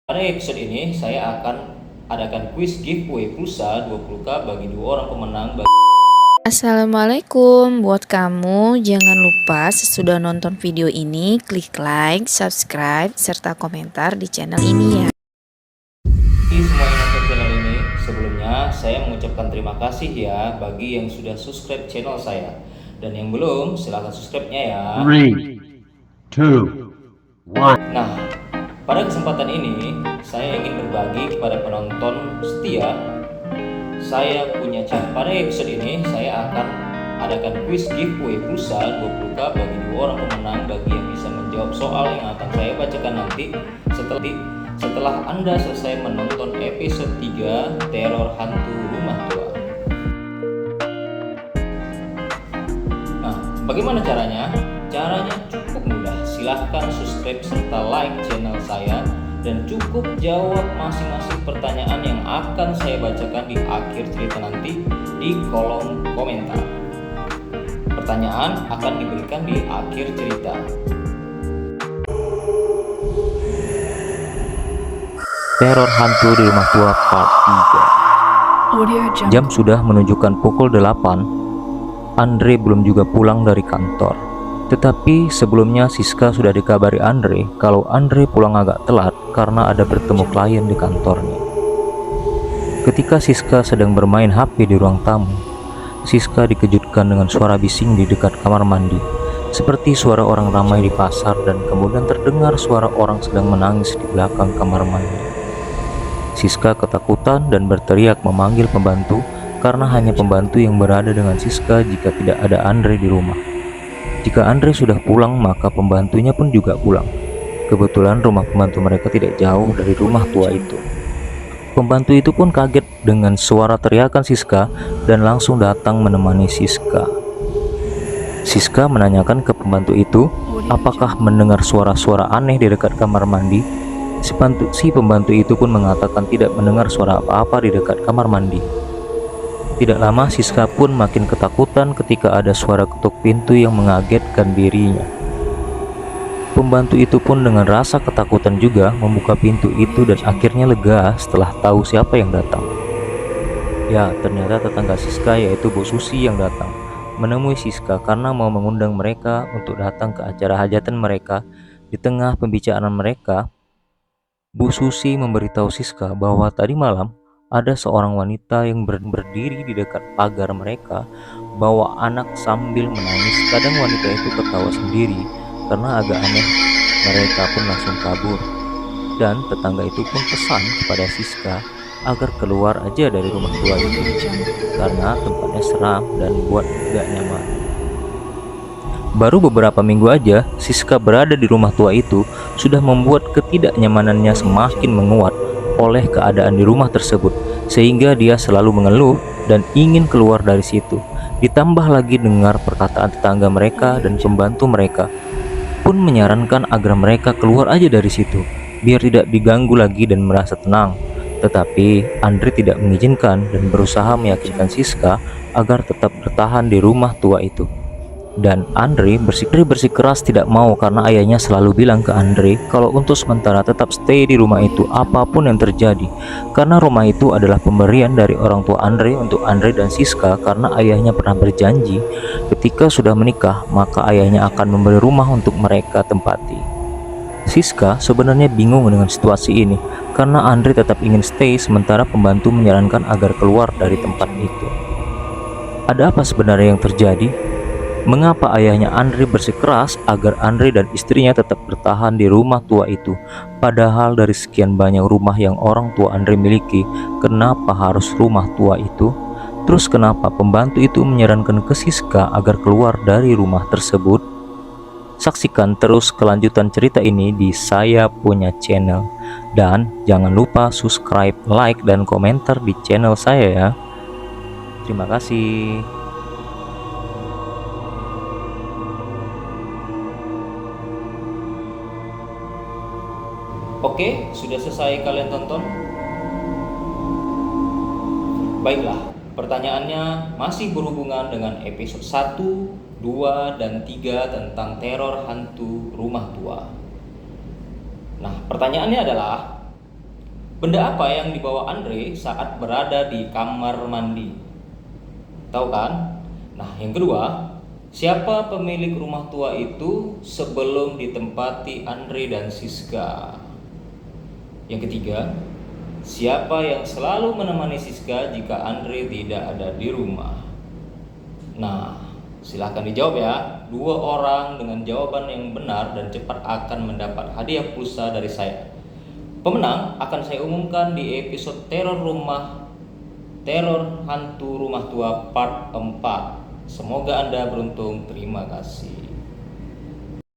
Pada episode ini saya akan adakan quiz giveaway pulsa 20k bagi 2 orang pemenang. Assalamualaikum, buat kamu jangan lupa sesudah nonton video ini klik like, subscribe, serta komentar di channel ini ya. Semua yang nonton channel ini, sebelumnya saya mengucapkan terima kasih ya bagi yang sudah subscribe channel saya, dan yang belum silahkan subscribe-nya ya. 3, 2, 1. Nah, pada kesempatan ini saya ingin berbagi kepada penonton setia. Saya punya cara. Pada episode ini saya akan adakan quiz giveaway pulsa 20k bagi 2 orang pemenang bagi yang bisa menjawab soal yang akan saya bacakan nanti setelah Anda selesai menonton episode 3 Teror Hantu Rumah Tua. Nah, bagaimana caranya? Caranya cukup mudah. Silahkan subscribe serta like channel saya dan cukup jawab masing-masing pertanyaan yang akan saya bacakan di akhir cerita nanti di kolom komentar. Pertanyaan akan diberikan di akhir cerita. Teror hantu di rumah tua part 3. Jam sudah menunjukkan pukul 8. Andre belum juga pulang dari kantor. Tetapi sebelumnya Siska sudah dikabari Andre kalau Andre pulang agak telat karena ada bertemu klien di kantornya. Ketika Siska sedang bermain HP di ruang tamu, Siska dikejutkan dengan suara bising di dekat kamar mandi, seperti suara orang ramai di pasar, dan kemudian terdengar suara orang sedang menangis di belakang kamar mandi. Siska ketakutan dan berteriak memanggil pembantu karena hanya pembantu yang berada dengan Siska jika tidak ada Andre di rumah. Jika Andre sudah pulang, maka pembantunya pun juga pulang. Kebetulan rumah pembantu mereka tidak jauh dari rumah tua itu. Pembantu itu pun kaget dengan suara teriakan Siska dan langsung datang menemani Siska. Siska menanyakan ke pembantu itu apakah mendengar suara-suara aneh di dekat kamar mandi. Si pembantu itu pun mengatakan tidak mendengar suara apa-apa di dekat kamar mandi. Tidak lama Siska pun makin ketakutan ketika ada suara ketuk pintu yang mengagetkan dirinya. Pembantu itu pun dengan rasa ketakutan juga membuka pintu itu dan akhirnya lega setelah tahu siapa yang datang. Ya, ternyata tetangga Siska yaitu Bu Susi yang datang menemui Siska karena mau mengundang mereka untuk datang ke acara hajatan mereka. Di tengah pembicaraan mereka, Bu Susi memberitahu Siska bahwa tadi malam ada seorang wanita yang berdiri di dekat pagar mereka, bawa anak sambil menangis. Kadang wanita itu ketawa sendiri karena agak aneh. Mereka pun langsung kabur, dan tetangga itu pun pesan kepada Siska agar keluar aja dari rumah tua itu karena tempatnya seram dan buat gak nyaman. Baru beberapa minggu aja Siska berada di rumah tua itu sudah membuat ketidaknyamanannya semakin menguat oleh keadaan di rumah tersebut, sehingga dia selalu mengeluh dan ingin keluar dari situ. Ditambah lagi dengar perkataan tetangga mereka dan pembantu mereka pun menyarankan agar mereka keluar aja dari situ biar tidak diganggu lagi dan merasa tenang. Tetapi Andre tidak mengizinkan dan berusaha meyakinkan Siska agar tetap bertahan di rumah tua itu. Dan Andre bersikeras tidak mau karena ayahnya selalu bilang ke Andre kalau untuk sementara tetap stay di rumah itu apapun yang terjadi, karena rumah itu adalah pemberian dari orang tua Andre untuk Andre dan Siska, karena ayahnya pernah berjanji ketika sudah menikah maka ayahnya akan memberi rumah untuk mereka tempati. Siska sebenarnya bingung dengan situasi ini karena Andre tetap ingin stay sementara pembantu menyarankan agar keluar dari tempat itu. Ada apa sebenarnya yang terjadi? Mengapa ayahnya Andre bersikeras agar Andre dan istrinya tetap bertahan di rumah tua itu? Padahal dari sekian banyak rumah yang orang tua Andre miliki, kenapa harus rumah tua itu? Terus kenapa pembantu itu menyarankan ke Siska agar keluar dari rumah tersebut? Saksikan terus kelanjutan cerita ini di Saya Punya Channel. Dan jangan lupa subscribe, like, dan komentar di channel saya ya. Terima kasih. Oke, sudah selesai kalian tonton? Baiklah, pertanyaannya masih berhubungan dengan episode 1, 2, dan 3 tentang teror hantu rumah tua. Nah, pertanyaannya adalah, Benda apa yang dibawa Andre saat berada di kamar mandi? Tahu kan? Nah, yang kedua, siapa pemilik rumah tua itu sebelum ditempati Andre dan Siska? Yang ketiga, siapa yang selalu menemani Siska jika Andre tidak ada di rumah? Nah, silahkan dijawab ya. 2 orang dengan jawaban yang benar dan cepat akan mendapat hadiah pulsa dari saya. Pemenang akan saya umumkan di episode teror hantu rumah tua part 4. Semoga Anda beruntung. Terima kasih.